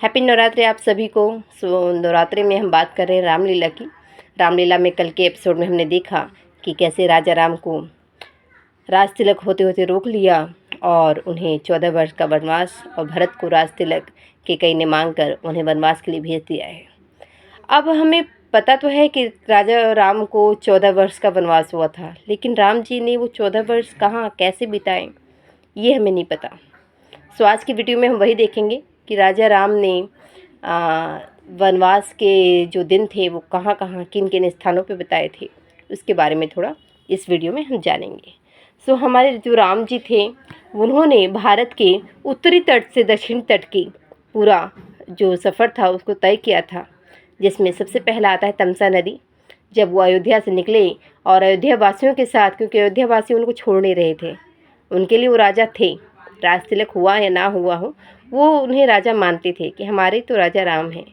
Happy Navratri आप सभी को। नवरात्रि में हम बात कर रहे हैं रामलीला की। रामलीला में कल के एपिसोड में हमने देखा कि कैसे राजा राम को राज तिलक होते होते रोक लिया और उन्हें 14 वर्ष का वनवास और भरत को राज तिलक के कई ने मांग कर उन्हें वनवास के लिए भेज दिया है। अब हमें पता तो है कि राजा राम को 14 वर्ष का वनवास हुआ था, लेकिन राम जी ने वो 14 वर्ष कहाँ कैसे बिताए ये हमें नहीं पता। सो आज की वीडियो में हम वही देखेंगे कि राजा राम ने वनवास के जो दिन थे वो कहाँ कहाँ किन किन स्थानों पे बिताए थे, उसके बारे में थोड़ा इस वीडियो में हम जानेंगे। सो हमारे जो राम जी थे उन्होंने भारत के उत्तरी तट से दक्षिण तट की पूरा जो सफ़र था उसको तय किया था, जिसमें सबसे पहला आता है तमसा नदी। जब वो अयोध्या से निकले और अयोध्या वासियों के साथ, क्योंकि अयोध्या वासी उनको छोड़ नहीं रहे थे, उनके लिए वो राजा थे, राज तिलक हुआ या ना हुआ हो वो उन्हें राजा मानते थे कि हमारे तो राजा राम हैं।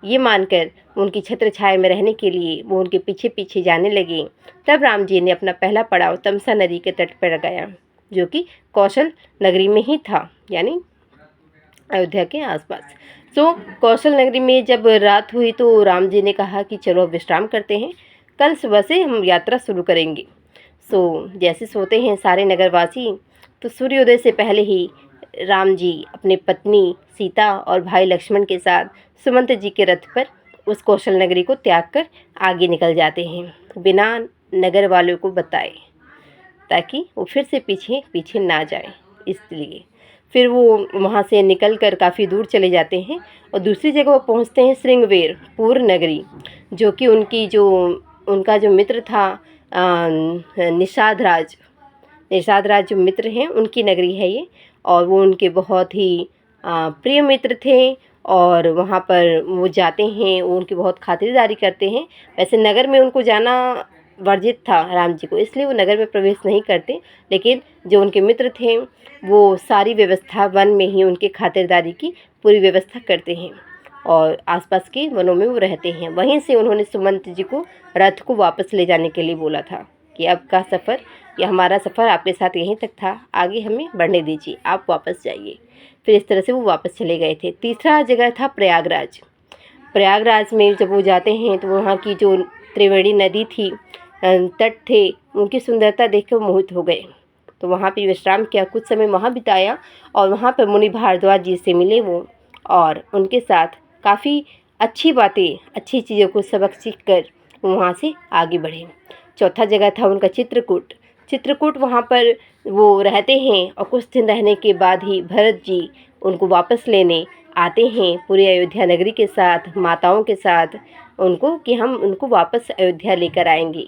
ये मानकर उनकी छत्र छाया में रहने के लिए वो उनके पीछे पीछे जाने लगे। तब राम जी ने अपना पहला पड़ाव तमसा नदी के तट पर लगाया, जो कि कौशल नगरी में ही था, यानी अयोध्या के आसपास। सो कौशल नगरी में जब रात हुई तो राम जी ने कहा कि चलो अब विश्राम करते हैं, कल सुबह से हम यात्रा शुरू करेंगे। सो जैसे सोते हैं सारे नगरवासी, तो सूर्योदय से पहले ही राम जी अपने पत्नी सीता और भाई लक्ष्मण के साथ सुमंत जी के रथ पर उस कौशल नगरी को त्याग कर आगे निकल जाते हैं, बिना नगर वालों को बताए, ताकि वो फिर से पीछे पीछे ना जाए। इसलिए फिर वो वहाँ से निकल कर काफ़ी दूर चले जाते हैं और दूसरी जगह वो पहुँचते हैं श्रृंगवेर पूर नगरी, जो कि उनका जो मित्र था निषाद राज जो मित्र हैं उनकी नगरी है ये, और वो उनके बहुत ही प्रिय मित्र थे। और वहाँ पर वो जाते हैं, वो उनकी बहुत खातिरदारी करते हैं। वैसे नगर में उनको जाना वर्जित था राम जी को, इसलिए वो नगर में प्रवेश नहीं करते, लेकिन जो उनके मित्र थे वो सारी व्यवस्था वन में ही उनके खातिरदारी की पूरी व्यवस्था करते हैं और आसपास के वनों में वो रहते हैं। वहीं से उन्होंने सुमंत जी को रथ को वापस ले जाने के लिए बोला था कि अब का सफ़र या हमारा सफ़र आपके साथ यहीं तक था, आगे हमें बढ़ने दीजिए, आप वापस जाइए। फिर इस तरह से वो वापस चले गए थे। तीसरा जगह था प्रयागराज। प्रयागराज में जब वो जाते हैं तो वहाँ की जो त्रिवेणी नदी थी, तट थे, उनकी सुंदरता देख कर मोहित हो गए। तो वहाँ पे विश्राम किया, कुछ समय वहाँ बिताया और वहाँ पर मुनि भारद्वाज जी से मिले वो, और उनके साथ काफ़ी अच्छी बातें, अच्छी चीज़ों को सबक सीख कर वहाँ से आगे बढ़े। चौथा जगह था उनका चित्रकूट। वहाँ पर वो रहते हैं और कुछ दिन रहने के बाद ही भरत जी उनको वापस लेने आते हैं पूरी अयोध्या नगरी के साथ, माताओं के साथ उनको, कि हम उनको वापस अयोध्या लेकर आएंगे।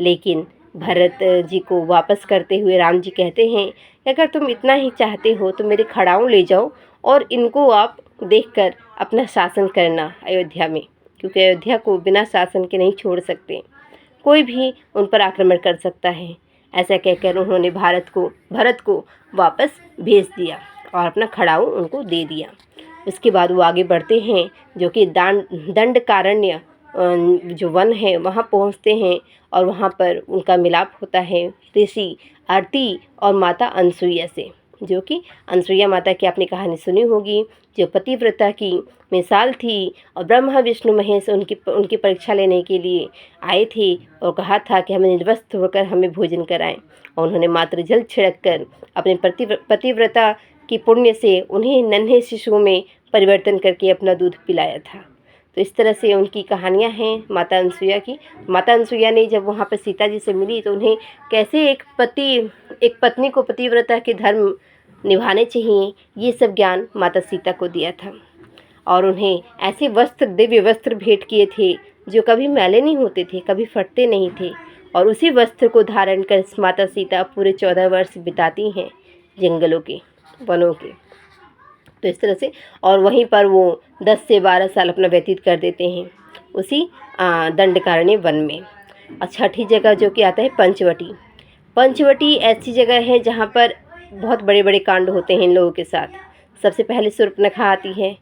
लेकिन भरत जी को वापस करते हुए राम जी कहते हैं कि अगर तुम इतना ही चाहते हो तो मेरे खड़ाऊँ ले जाओ और इनको आप देखकर अपना शासन करना अयोध्या में, क्योंकि अयोध्या को बिना शासन के नहीं छोड़ सकते, कोई भी उन पर आक्रमण कर सकता है। ऐसा कहकर उन्होंने भरत को वापस भेज दिया और अपना खड़ाऊ उनको दे दिया। उसके बाद वो आगे बढ़ते हैं, जो कि दंडकारण्य जो वन है वहाँ पहुँचते हैं और वहाँ पर उनका मिलाप होता है ऋषि आरती और माता अनसुईया से, जो कि अनसुईया माता की आपने कहानी सुनी होगी, जो पतिव्रता की मिसाल थी और ब्रह्मा विष्णु महेश उनकी परीक्षा लेने के लिए आए थे और कहा था कि हमें निर्वस्त्र होकर हमें भोजन कराएं, और उन्होंने मात्र जल छिड़क कर अपने पतिव्रता की पुण्य से उन्हें नन्हे शिशुओं में परिवर्तन करके अपना दूध पिलाया था। तो इस तरह से उनकी कहानियाँ हैं माता अनसुईया की। माता अनसुईया ने जब वहाँ पर सीता जी से मिली तो उन्हें कैसे एक पत्नी को पतिव्रता के धर्म निभाने चाहिए, ये सब ज्ञान माता सीता को दिया था। और उन्हें ऐसे दिव्य वस्त्र भेंट किए थे जो कभी मैले नहीं होते थे, कभी फटते नहीं थे, और उसी वस्त्र को धारण कर माता सीता पूरे 14 वर्ष बिताती हैं जंगलों के, वनों के। तो इस तरह से, और वहीं पर वो 10 से 12 साल अपना व्यतीत कर देते हैं उसी दंडकारण्य वन में। और छठी जगह जो कि आता है पंचवटी ऐसी जगह है जहाँ पर बहुत बड़े बड़े कांड होते हैं इन लोगों के साथ। सबसे पहले शूर्पणखा आती है।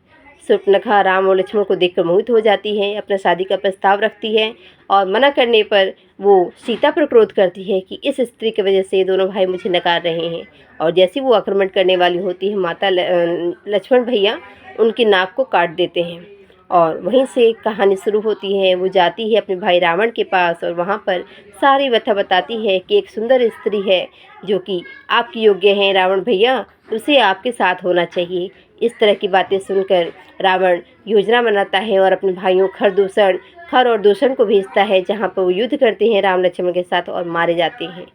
शूर्पणखा राम और लक्ष्मण को देखकर मोहित हो जाती है, अपना शादी का प्रस्ताव रखती है और मना करने पर वो सीता पर क्रोध करती है कि इस स्त्री की वजह से दोनों भाई मुझे नकार रहे हैं। और जैसे वो आक्रमण करने वाली होती है, माता लक्ष्मण भैया उनकी नाक को काट देते हैं और वहीं से कहानी शुरू होती है। वो जाती है अपने भाई रावण के पास और वहाँ पर सारी व्यथा बताती है कि एक सुंदर स्त्री है जो कि आपकी योग्य है रावण भैया, उसे आपके साथ होना चाहिए। इस तरह की बातें सुनकर रावण योजना बनाता है और अपने भाइयों खर और दूषण को भेजता है, जहाँ पर वो युद्ध करते हैं राम लक्ष्मण के साथ और मारे जाते हैं।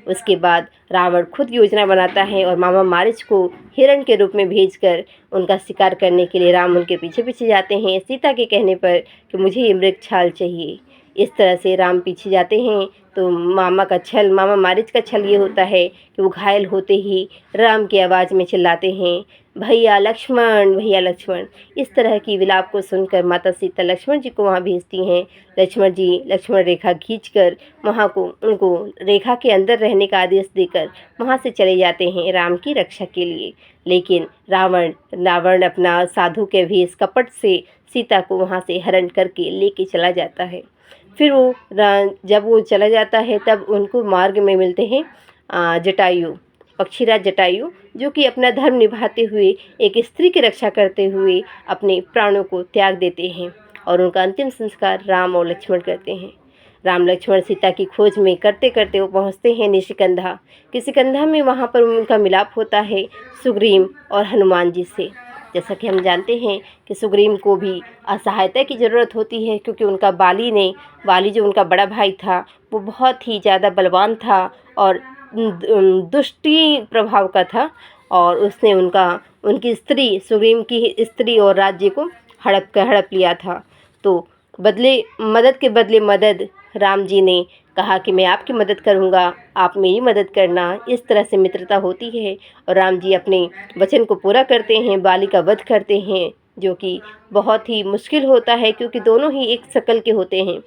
उसके बाद रावण खुद योजना बनाता है और मामा मारीच को हिरण के रूप में भेजकर उनका शिकार करने के लिए राम उनके पीछे पीछे जाते हैं, सीता के कहने पर कि मुझे ये मृग छाल चाहिए। इस तरह से राम पीछे जाते हैं तो मामा मारीच का छल ये होता है कि वो घायल होते ही राम की आवाज़ में चिल्लाते हैं, भैया लक्ष्मण, भैया लक्ष्मण। इस तरह की विलाप को सुनकर माता सीता लक्ष्मण जी को वहाँ भेजती हैं। लक्ष्मण जी लक्ष्मण रेखा खींचकर उनको रेखा के अंदर रहने का आदेश देकर वहाँ से चले जाते हैं राम की रक्षा के लिए। लेकिन रावण अपना साधु के भेष कपट से सीता को वहाँ से हरण करके लेके चला जाता है। फिर जब वो चला जाता है तब उनको मार्ग में मिलते हैं जटायु, पक्षीराज जटायु, जो कि अपना धर्म निभाते हुए एक स्त्री की रक्षा करते हुए अपने प्राणों को त्याग देते हैं और उनका अंतिम संस्कार राम और लक्ष्मण करते हैं। राम लक्ष्मण सीता की खोज में करते करते वो पहुंचते हैं निशिकंधा में। वहाँ पर उनका मिलाप होता है सुग्रीव और हनुमान जी से। जैसा कि हम जानते हैं कि सुग्रीव को भी सहायता की ज़रूरत होती है, क्योंकि उनका बाली जो उनका बड़ा भाई था वो बहुत ही ज़्यादा बलवान था और दुष्टी प्रभाव का था और उसने उनकी स्त्री, सुग्रीव की स्त्री और राज्य को हड़प लिया था। तो मदद के बदले मदद राम जी ने कहा कि मैं आपकी मदद करूंगा, आप मेरी मदद करना। इस तरह से मित्रता होती है और राम जी अपने वचन को पूरा करते हैं, बाली का वध करते हैं, जो कि बहुत ही मुश्किल होता है क्योंकि दोनों ही एक शकल के होते हैं।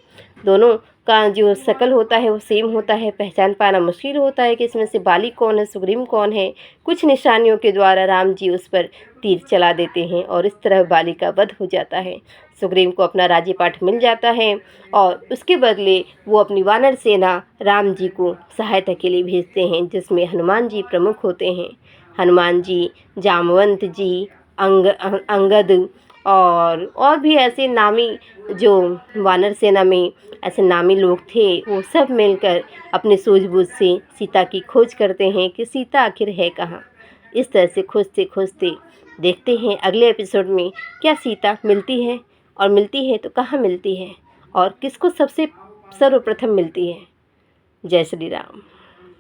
दोनों का जो शकल होता है वो सेम होता है, पहचान पाना मुश्किल होता है कि इसमें से बाली कौन है, सुग्रीव कौन है। कुछ निशानियों के द्वारा राम जी उस पर तीर चला देते हैं और इस तरह बाली का वध हो जाता है। सुग्रीव को अपना राज्यपाठ मिल जाता है और उसके बदले वो अपनी वानर सेना राम जी को सहायता के लिए भेजते हैं, जिसमें हनुमान जी प्रमुख होते हैं। हनुमान जी, जामवंत जी, अंगद और भी ऐसे नामी जो वानर सेना में ऐसे नामी लोग थे, वो सब मिलकर अपने सूझबूझ से सीता की खोज करते हैं कि सीता आखिर है कहाँ। इस तरह से खोजते खोजते देखते हैं अगले एपिसोड में क्या सीता मिलती है, और मिलती है तो कहाँ मिलती है और किसको सबसे सर्वप्रथम मिलती है। जय श्री राम।